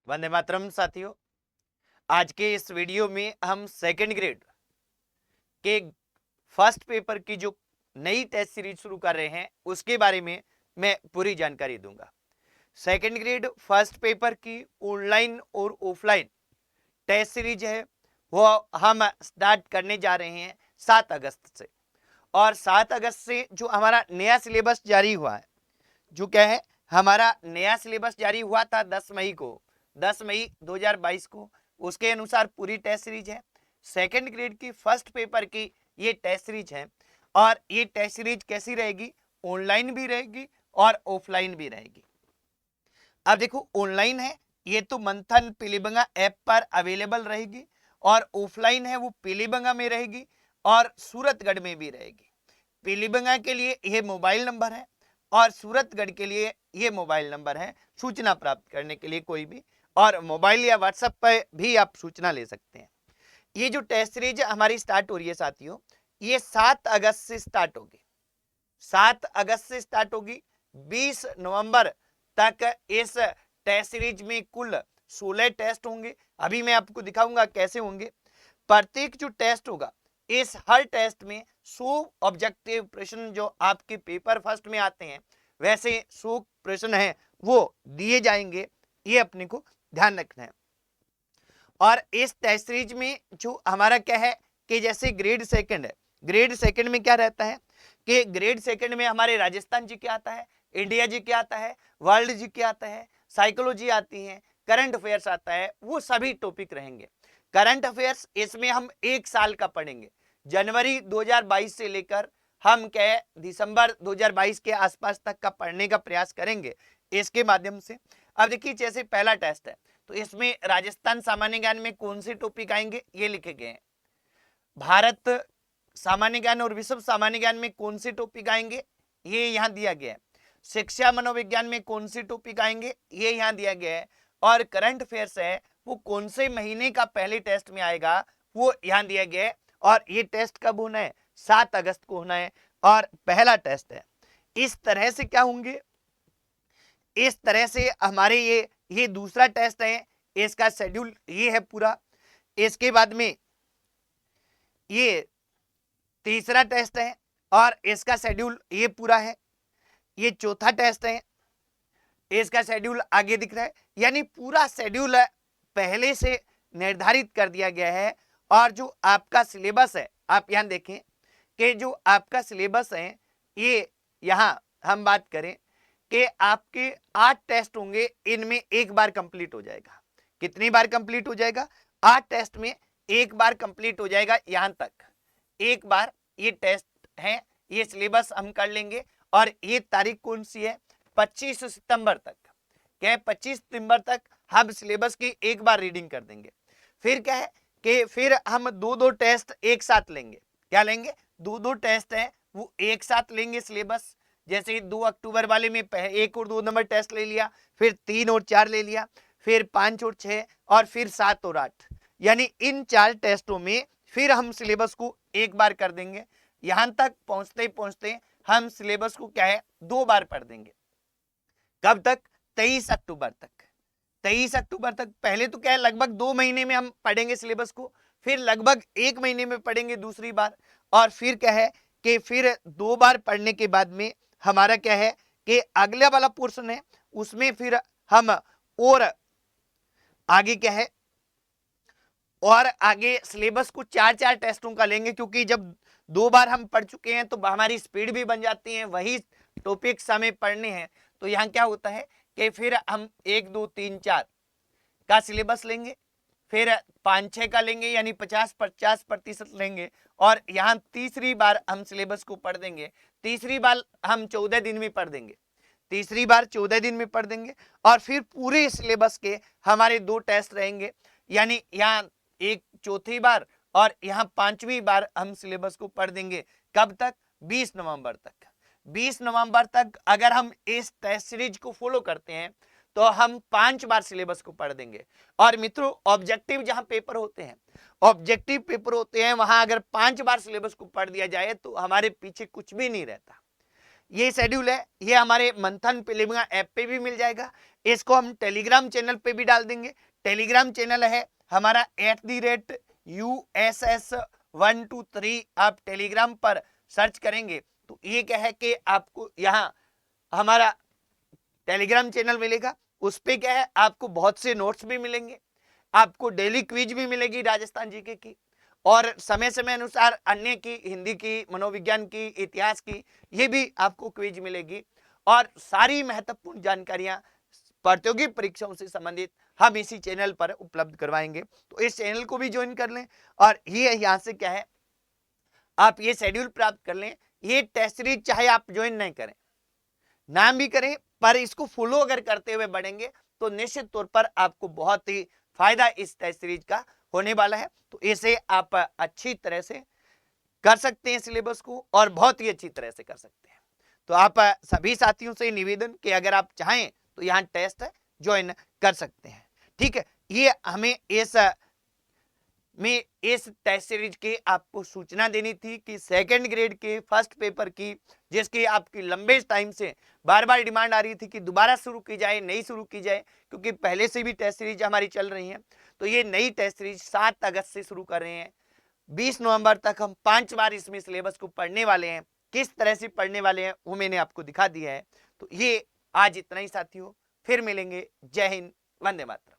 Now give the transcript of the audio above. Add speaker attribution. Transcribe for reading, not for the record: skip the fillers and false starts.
Speaker 1: वंदे मातरम साथियों। आज के इस वीडियो में हम सेकंड ग्रेड के फर्स्ट पेपर की जो नई टेस्ट सीरीज शुरू कर रहे हैं उसके बारे में मैं पूरी जानकारी दूंगा। सेकंड ग्रेड फर्स्ट पेपर की ऑनलाइन और ऑफलाइन टेस्ट सीरीज है वो हम स्टार्ट करने जा रहे हैं 7 अगस्त से। और 7 अगस्त से जो हमारा नया सिलेबस जारी हुआ है, जो क्या है, हमारा नया सिलेबस जारी हुआ था 10 मई को, 10 मई 2022 को। उसके अनुसार पूरी टेस्ट सीरीज है। सेकंड ग्रेड की फर्स्ट पेपर की ये टेस्ट सीरीज है। और ये टेस्ट सीरीज कैसी रहेगी? ऑनलाइन भी रहेगी और ऑफलाइन भी रहेगी। अब देखो, ऑनलाइन है ये तो मंथन पीलीबंगा ऐप पर अवेलेबल रहेगी, और ऑफलाइन है वो पीलीबंगा में रहेगी और सूरतगढ़ में भी रहेगी। पीलीबंगा के लिए ये मोबाइल नंबर है और सूरतगढ़ के लिए ये मोबाइल नंबर है सूचना प्राप्त करने के लिए कोई भी, और मोबाइल या व्हाट्सएप पर भी आप सूचना ले सकते हैं। ये जो टेस्ट सीरीज हमारी स्टार्ट हो रही है साथियों, ये 7 अगस्त से स्टार्ट होगी। 7 अगस्त से स्टार्ट होगी। 20 नवंबर तक इस टेस्ट सीरीज में कुल 16 टेस्ट होंगे। अभी मैं आपको दिखाऊंगा कैसे होंगे। प्रत्येक जो टेस्ट होगा, इस हर टेस्ट में 100 ऑब्जेक्टिव प्रश्न जो आपके पेपर फर्स्ट में आते हैं वैसे 100 प्रश्न हैं वो दिए जाएंगे। ये अपने को ध्यान रखना है। और इस टेस्ट सीरीज में जो हमारा क्या है कि जैसे ग्रेड सेकंड है, ग्रेड सेकंड में क्या रहता है कि ग्रेड सेकंड में हमारे राजस्थान जी के आता है, इंडिया जी के आता है, वर्ल्ड जी के आता है, साइकोलॉजी आती है, करंट अफेयर्स आता है, वो सभी टॉपिक रहेंगे। करंट अफेयर्स इसमें हम 1 साल का पढ़ेंगे। जनवरी 2022 से लेकर हम क्या दिसंबर 2022 के आसपास तक का पढ़ने का प्रयास करेंगे इसके माध्यम से। अब देखिए, जैसे पहला टेस्ट है तो इसमें राजस्थान सामान्य ज्ञान में कौन से टॉपिक आएंगे ये लिखे गए हैं। भारत सामान्य ज्ञान और विश्व सामान्य ज्ञान में कौन से टॉपिक आएंगे ये यहाँ दिया गया है। शिक्षा मनोविज्ञान में कौन से टॉपिक आएंगे ये यहाँ दिया गया है। और करंट अफेयर्स है वो कौन से महीने का पहले टेस्ट में आएगा वो यहाँ दिया गया है। और ये टेस्ट कब होना है? 7 अगस्त को होना है और पहला टेस्ट है। इस तरह से क्या होंगे, इस तरह से हमारे ये दूसरा टेस्ट है, इसका शेड्यूल ये है पूरा। इसके बाद में ये तीसरा टेस्ट है और इसका शेड्यूल ये पूरा है। ये चौथा टेस्ट है, इसका शेड्यूल आगे दिख रहा है। यानी पूरा शेड्यूल पहले से निर्धारित कर दिया गया है। और जो आपका सिलेबस है, आप यहां देखें कि जो आपका सिलेबस है ये यहां हम बात करें कि आपके 8 टेस्ट होंगे, इनमें एक बार कंप्लीट हो जाएगा। कितनी बार कंप्लीट हो जाएगा? 8 टेस्ट में एक बार कंप्लीट हो जाएगा। यहां तक एक बार ये टेस्ट है, ये सिलेबस हम कर लेंगे। और ये तारीख कौन सी है? 25 सितंबर तक। क्या है? 25 सितंबर तक हम सिलेबस की एक बार रीडिंग कर देंगे। फिर क्या है कि फिर हम 2-2 टेस्ट एक साथ लेंगे। क्या लेंगे? 2-2 टेस्ट है वो एक साथ लेंगे सिलेबस। जैसे 2 अक्टूबर वाले में 1 और 2 नंबर टेस्ट ले लिया, फिर 3 और 4 ले लिया, फिर 5 और 6 और फिर 7 और 8। यानी इन 4 टेस्टों में फिर हम सिलेबस को एक बार कर देंगे। यहां तक पहुंचते पहुंचते हम सिलेबस को क्या है 2 बार पढ़ देंगे। कब तक? 23 अक्टूबर तक। 23 अक्टूबर तक। पहले तो क्या है लगभग 2 महीने में हम पढ़ेंगे सिलेबस को, फिर लगभग 1 महीने में पढ़ेंगे दूसरी बार, और फिर क्या है कि फिर 2 बार पढ़ने के बाद में हमारा क्या है कि अगला वाला पोर्शन है उसमें फिर हम और आगे क्या है और आगे सिलेबस को 4-4 टेस्टों का लेंगे। क्योंकि जब 2 बार हम पढ़ चुके हैं तो हमारी स्पीड भी बन जाती है, वही टॉपिक्स हमें पढ़ने हैं। तो यहाँ क्या होता है कि फिर हम 1, 2, 3, 4 का सिलेबस लेंगे, फिर 5-6 का लेंगे, यानी 50% लेंगे। और यहाँ तीसरी बार हम सिलेबस को पढ़ देंगे। तीसरी बार हम 14 दिन में पढ़ देंगे। तीसरी बार 14 दिन में पढ़ देंगे। और फिर पूरे सिलेबस के हमारे 2 टेस्ट रहेंगे। यानी यहाँ एक चौथी बार और यहाँ 5वीं बार हम सिलेबस को पढ़ देंगे। कब तक? 20 नवंबर तक। 20 नवंबर तक अगर हम इस टेस्ट सीरीज को फॉलो करते हैं तो हम 5 बार सिलेबस को पढ़ देंगे। और मित्रों, ऑब्जेक्टिव जहां पेपर होते हैं, ऑब्जेक्टिव पेपर होते हैं, वहां अगर 5 बार सिलेबस को पढ़ दिया जाए तो हमारे पीछे कुछ भी नहीं रहता। ये शेड्यूल है, ये हमारे मंथन प्रीलिम ऐप पे भी मिल जाएगा। इसको हम टेलीग्राम चैनल पे भी डाल देंगे। टेलीग्राम चैनल है हमारा @USS123। आप टेलीग्राम पर सर्च करेंगे तो ये क्या है कि आपको यहाँ हमारा टेलीग्राम चैनल मिलेगा। उस पे क्या है, आपको बहुत से नोट्स भी मिलेंगे, आपको डेली क्विज भी मिलेगी राजस्थान जीके की, और समय समय अनुसार अन्य की, हिंदी की, मनोविज्ञान की, इतिहास की, ये भी आपको क्विज मिलेगी। और सारी महत्वपूर्ण जानकारियां प्रतियोगी परीक्षाओं से संबंधित हम इसी चैनल पर उपलब्ध करवाएंगे। तो इस चैनल को भी ज्वाइन कर लें और ये यहां से क्या है, आप ये शेड्यूल प्राप्त कर लें। ये टेस्ट सीरीज चाहे आप ज्वाइन नहीं करें, नाम भी करें, पर इसको फॉलो अगर करते हुए बढ़ेंगे तो निश्चित तौर पर आपको बहुत ही फायदा इस टेस्ट सीरीज का होने वाला है। तो इसे आप अच्छी तरह से कर सकते हैं सिलेबस को, और बहुत ही अच्छी तरह से कर सकते हैं। तो आप सभी साथियों से निवेदन कि अगर आप चाहें तो यहाँ टेस्ट ज्वाइन कर सकते हैं। ठीक है, ये हमें इस टेस्ट सीरीज के आपको सूचना देनी थी कि सेकंड ग्रेड के फर्स्ट पेपर की, जिसकी आपकी लंबे टाइम से बार बार डिमांड आ रही थी कि दोबारा शुरू की जाए, नहीं शुरू की जाए, क्योंकि पहले से भी टेस्ट सीरीज हमारी चल रही है। तो ये नई टेस्ट सीरीज 7 अगस्त से शुरू कर रहे हैं। 20 नवंबर तक हम 5 बार इसमें सिलेबस को पढ़ने वाले हैं। किस तरह से पढ़ने वाले हैं वो मैंने आपको दिखा दिया है। तो ये आज इतना ही साथियों, फिर मिलेंगे। जय हिंद, वंदे मातरम।